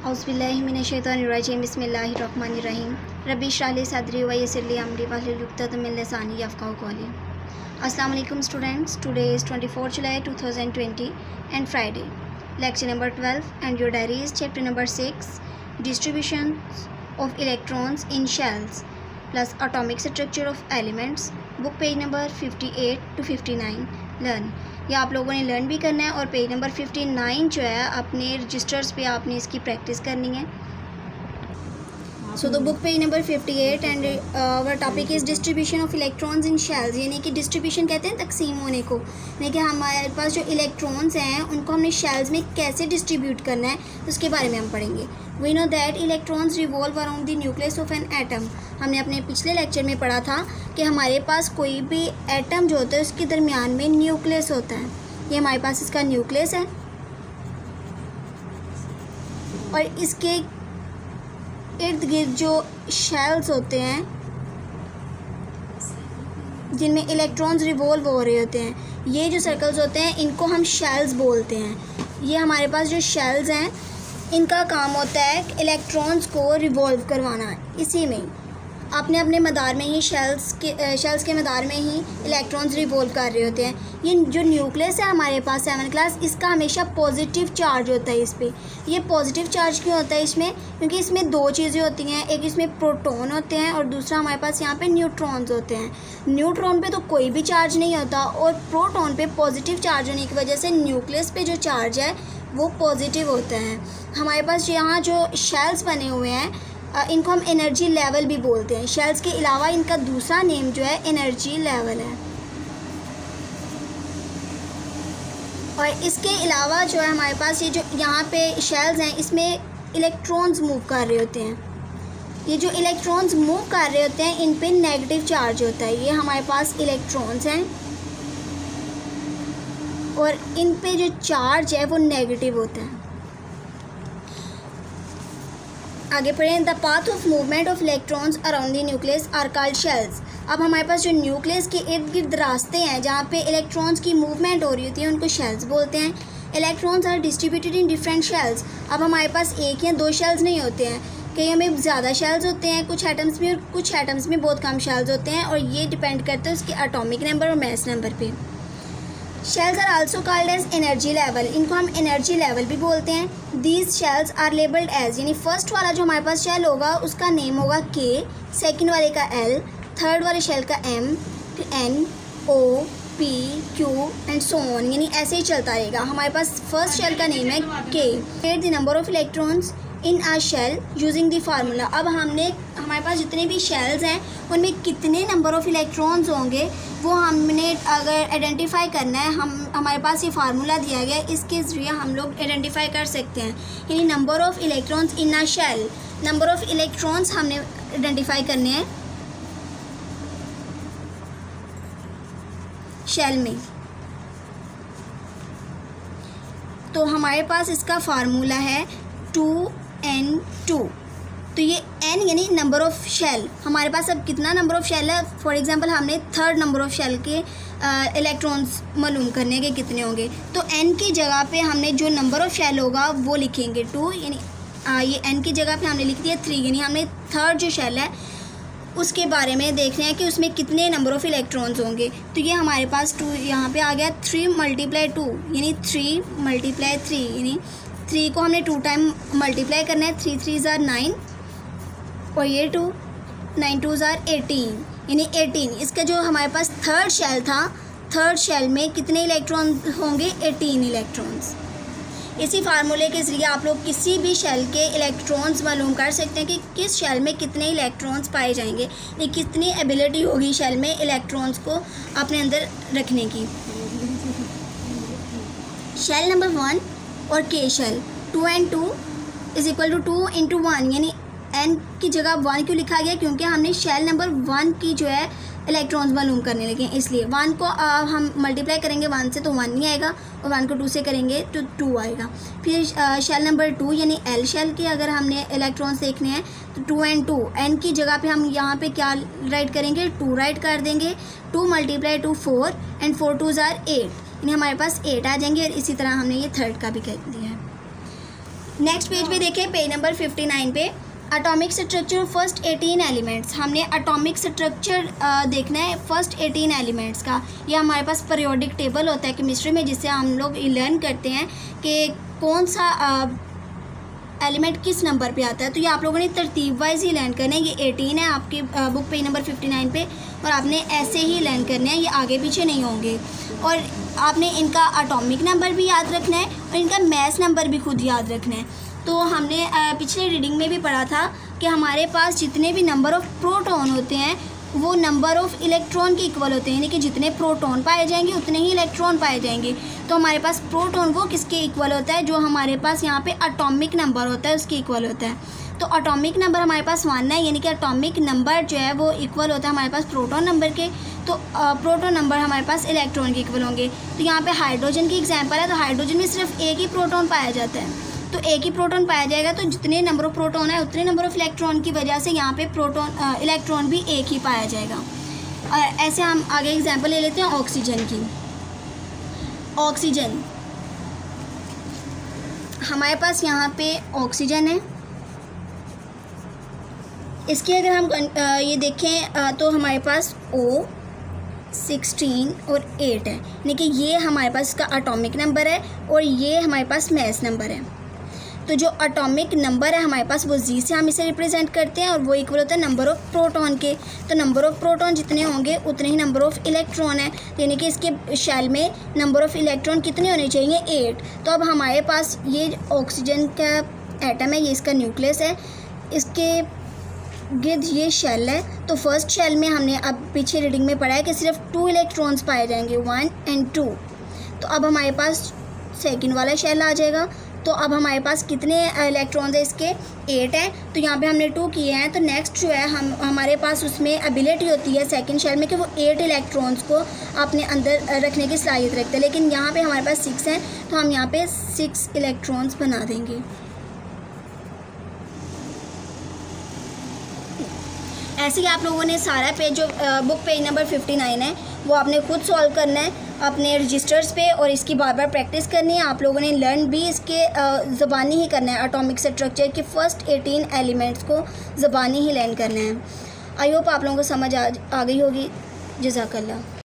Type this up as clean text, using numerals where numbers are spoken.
औज़ुबिल्लाहिमिनश्शैतानिर्रजीम बिस्मिल्लाहिर्रहमानिर्रहीम रब्बि इश्रह ली सदरी व यस्सिर ली अमरी वहलुल उक़दतम मिन लिसानी यफ़क़हू क़ौली। अस्सलाम वालेकुम students, today is 24 July 2020 and Friday. Lecture number 12 and your diary is chapter number 6, distribution of electrons in shells plus atomic structure of elements, book page number 58 to 59. Learn, ये आप लोगों ने लर्न भी करना है और पेज नंबर 59 जो है अपने रजिस्टर्स पे आपने इसकी प्रैक्टिस करनी है। So the book page number 58 and our topic is distribution of electrons in shells, यानी कि डिस्ट्रीब्यूशन कहते हैं तकसीम होने को, यानी कि हमारे पास जो इलेक्ट्रॉन्स हैं उनको हमने शेल्स में कैसे डिस्ट्रीब्यूट करना है उसके बारे में हम पढ़ेंगे। We know that electrons revolve around the nucleus of an atom. हमने अपने पिछले लेक्चर में पढ़ा था कि हमारे पास कोई भी एटम जो होता है उसके दरमियान में न्यूक्लियस होता है। ये हमारे पास इसका न्यूक्लियस है और इसके इर्द गिर्द जो शेल्स होते हैं जिनमें इलेक्ट्रॉन्स रिवॉल्व हो रहे होते हैं, ये जो सर्कल्स होते हैं इनको हम शेल्स बोलते हैं। ये हमारे पास जो शेल्स हैं इनका काम होता है इलेक्ट्रॉन्स को रिवॉल्व करवाना। इसी में अपने अपने मदार में ही शेल्स के मदार में ही इलेक्ट्रॉन्स रिवॉल्व कर रहे होते हैं। ये जो न्यूक्लियस है हमारे पास 7 क्लास, इसका हमेशा पॉजिटिव चार्ज होता है इस पर। ये पॉजिटिव चार्ज क्यों होता है इसमें? क्योंकि इसमें दो चीज़ें होती हैं, एक इसमें प्रोटॉन होते हैं और दूसरा हमारे पास यहाँ पे न्यूट्रॉन्स होते हैं। न्यूट्रॉन पे तो कोई भी चार्ज नहीं होता और प्रोटॉन पे पॉजिटिव चार्ज होने की वजह से न्यूक्लियस पे जो चार्ज है वो पॉजिटिव होता है। हमारे पास यहाँ जो शेल्स बने हुए हैं इनको हम एनर्जी लेवल भी बोलते हैं। शेल्स के अलावा इनका दूसरा नेम जो है एनर्जी लेवल है। और इसके अलावा जो है हमारे पास ये जो यहाँ पे शेल्स हैं इसमें इलेक्ट्रॉन्स मूव कर रहे होते हैं। ये जो इलेक्ट्रॉन्स मूव कर रहे होते हैं इन पे नेगेटिव चार्ज होता है। ये हमारे पास इलेक्ट्रॉन्स हैं और इन पे जो चार्ज है वो नेगेटिव होता है। आगे पढ़ें। The path of movement of electrons around the nucleus are called shells. अब हमारे पास जो न्यूक्लियस के इर्द गिर्द रास्ते हैं जहाँ पे इलेक्ट्रॉन्स की मूवमेंट हो रही होती है उनको शेल्स बोलते हैं। Electrons are distributed in different shells. अब हमारे पास एक या दो शेल्स नहीं होते हैं, कहीं में ज़्यादा शेल्स होते हैं, कुछ एटम्स में और कुछ एटम्स में बहुत कम शेल्स होते हैं और ये डिपेंड करता है उसके एटॉमिक नंबर और मास नंबर पे। Shells are also called as energy level. इनको हम एनर्जी लेवल भी बोलते हैं। These shells are labelled as, यानी फर्स्ट वाला जो हमारे पास शेल होगा उसका नेम होगा K, सेकंड वाले का L, थर्ड वाले शेल का M, N, O, P, Q and so on, यानी ऐसे ही चलता रहेगा। हमारे पास फर्स्ट शेल का नेम है K। फिर the number of electrons in a shell using the formula. अब हमारे पास जितने भी शेल्स हैं उनमें कितने नंबर ऑफ इलेक्ट्रॉन्स होंगे वो हमने अगर आइडेंटिफाई करना है, हमारे पास ये फार्मूला दिया गया है, इसके ज़रिए हम लोग आइडेंटिफाई कर सकते हैं। यानी number of electrons in a shell, number of electrons हमने आइडेंटिफाई करने हैं शेल में। तो हमारे पास इसका फार्मूला है 2n2। तो ये n यानी नंबर ऑफ़ शेल। हमारे पास अब कितना नंबर ऑफ़ शेल है, फॉर एग्जांपल हमने थर्ड नंबर ऑफ़ शेल के इलेक्ट्रॉन्स मालूम करने के कितने होंगे, तो n की जगह पे हमने जो नंबर ऑफ़ शेल होगा वो लिखेंगे 2, यानी ये n की जगह पे हमने लिख दिया 3, यानी हमने थर्ड जो शेल है उसके बारे में देख रहे हैं कि उसमें कितने नंबर ऑफ़ इलेक्ट्रॉन्स होंगे। तो ये हमारे पास 2 यहाँ पे आ गया, 3 × 2 यानी 3 × 3, यानी 3 को हमने 2 टाइम मल्टीप्लाई करना है। 3 3 ज़ार 9 और ये 2, 9 2 ज़ार 18, यानी 18। इसका जो हमारे पास थर्ड शेल था, थर्ड शेल में कितने इलेक्ट्रॉन होंगे? 18 इलेक्ट्रॉन्स। इसी फार्मूले के ज़रिए आप लोग किसी भी शेल के इलेक्ट्रॉन्स मालूम कर सकते हैं कि किस शेल में कितने इलेक्ट्रॉन्स पाए जाएंगे, यानी कितनी एबिलिटी होगी शेल में इलेक्ट्रॉन्स को अपने अंदर रखने की। शेल नंबर 1 और K शेल, 2n2 = 2 × 1, यानी n की जगह 1 क्यों लिखा गया? क्योंकि हमने शेल नंबर 1 की जो है इलेक्ट्रॉन्स मालूम करने लगे, इसलिए 1 को हम मल्टीप्लाई करेंगे 1 से तो 1 नहीं आएगा और 1 को 2 से करेंगे तो 2 आएगा। फिर शेल नंबर 2 यानी L शेल के अगर हमने इलेक्ट्रॉन्स देखने हैं तो 2n2, n की जगह पे हम यहाँ पे क्या राइट करेंगे? 2 राइट कर देंगे। 2 × 2 4 एंड 4 2 ज़ार 8, यानी हमारे पास 8 आ जाएंगे और इसी तरह हमने ये थर्ड का भी कह दिया है। नेक्स्ट पेज पे देखें, पेज नंबर 59 पे atomic structure of first 18 elements. हमने एटॉमिक स्ट्रक्चर देखना है फर्स्ट 18 एलिमेंट्स का। ये हमारे पास पीरियोडिक टेबल होता है केमिस्ट्री में, जिससे हम लोग लर्न करते हैं कि कौन सा एलिमेंट किस नंबर पे आता है। तो ये आप लोगों ने तरतीब वाइज ही लर्न करना है। ये 18 है आपकी बुक पेज नंबर 59 पे, और आपने ऐसे ही लर्न करना है, ये आगे पीछे नहीं होंगे। और आपने इनका एटॉमिक नंबर भी याद रखना है और इनका मास नंबर भी खुद याद रखना है। तो हमने पिछले रीडिंग में भी पढ़ा था कि हमारे पास जितने भी नंबर ऑफ़ प्रोटॉन होते हैं वो नंबर ऑफ़ इलेक्ट्रॉन के इक्वल होते हैं, यानी कि जितने प्रोटॉन पाए जाएंगे उतने ही इलेक्ट्रॉन पाए जाएंगे। तो हमारे पास प्रोटॉन वो किसके इक्वल होता है, जो हमारे पास यहाँ पे एटॉमिक नंबर होता है उसके इक्वल होता है। तो एटॉमिक नंबर हमारे पास 1 है, यानी कि एटॉमिक नंबर जो है वो इक्वल होता है हमारे पास प्रोटॉन नंबर के। तो प्रोटॉन नंबर हमारे पास इलेक्ट्रॉन के इक्वल होंगे। तो यहाँ पे हाइड्रोजन की एग्जांपल है, तो हाइड्रोजन में सिर्फ एक ही प्रोटॉन पाया जाता है, तो एक ही प्रोटॉन पाया जाएगा। तो जितने नंबर ऑफ प्रोटॉन है उतने नंबर ऑफ इलेक्ट्रॉन की वजह से यहाँ पे प्रोटॉन इलेक्ट्रॉन भी एक ही पाया जाएगा। ऐसे हम आगे एग्जांपल ले लेते हैं ऑक्सीजन की। ऑक्सीजन हमारे पास यहाँ पे ऑक्सीजन है, इसके अगर हम ये देखें तो हमारे पास O 16 और 8 है, यानी कि ये हमारे पास इसका एटॉमिक नंबर है और ये हमारे पास मास नंबर है। तो जो एटॉमिक नंबर है हमारे पास वो जी से हम इसे रिप्रेजेंट करते हैं और वो इक्वल होता है नंबर ऑफ़ प्रोटॉन के। तो नंबर ऑफ़ प्रोटॉन जितने होंगे उतने ही नंबर ऑफ़ इलेक्ट्रॉन है, यानी कि इसके शेल में नंबर ऑफ़ इलेक्ट्रॉन कितने होने चाहिए, 8। तो अब हमारे पास ये ऑक्सीजन का एटम है, ये इसका न्यूक्लियस है, इसके गिर्द ये शेल है। तो फर्स्ट शेल में हमने अब पीछे रीडिंग में पढ़ा है कि सिर्फ 2 इलेक्ट्रॉन्स पाए जाएंगे, 1 और 2। तो अब हमारे पास सेकंड वाला शेल आ जाएगा। तो अब हमारे पास कितने इलेक्ट्रॉन्स है, इसके 8 हैं। तो यहाँ पे हमने 2 किए हैं। तो नेक्स्ट जो है हमारे पास उसमें एबिलिटी होती है सेकंड शेल में कि वो 8 इलेक्ट्रॉन्स को अपने अंदर रखने की सलाहियत रखते हैं, लेकिन यहाँ पे हमारे पास 6 हैं, तो हम यहाँ पे 6 इलेक्ट्रॉन्स बना देंगे। ऐसे ही आप लोगों ने सारा पेज जो बुक पेज नंबर 59 है वो आपने खुद सॉल्व करना है अपने रजिस्टर्स पे, और इसकी बार बार प्रैक्टिस करनी है। आप लोगों ने लर्न भी इसके ज़बानी ही करना है, एटॉमिक स्ट्रक्चर के फर्स्ट 18 एलिमेंट्स को ज़बानी ही लर्न करना है। आई होप आप लोगों को समझ आ गई होगी। जज़ाकल्लाह।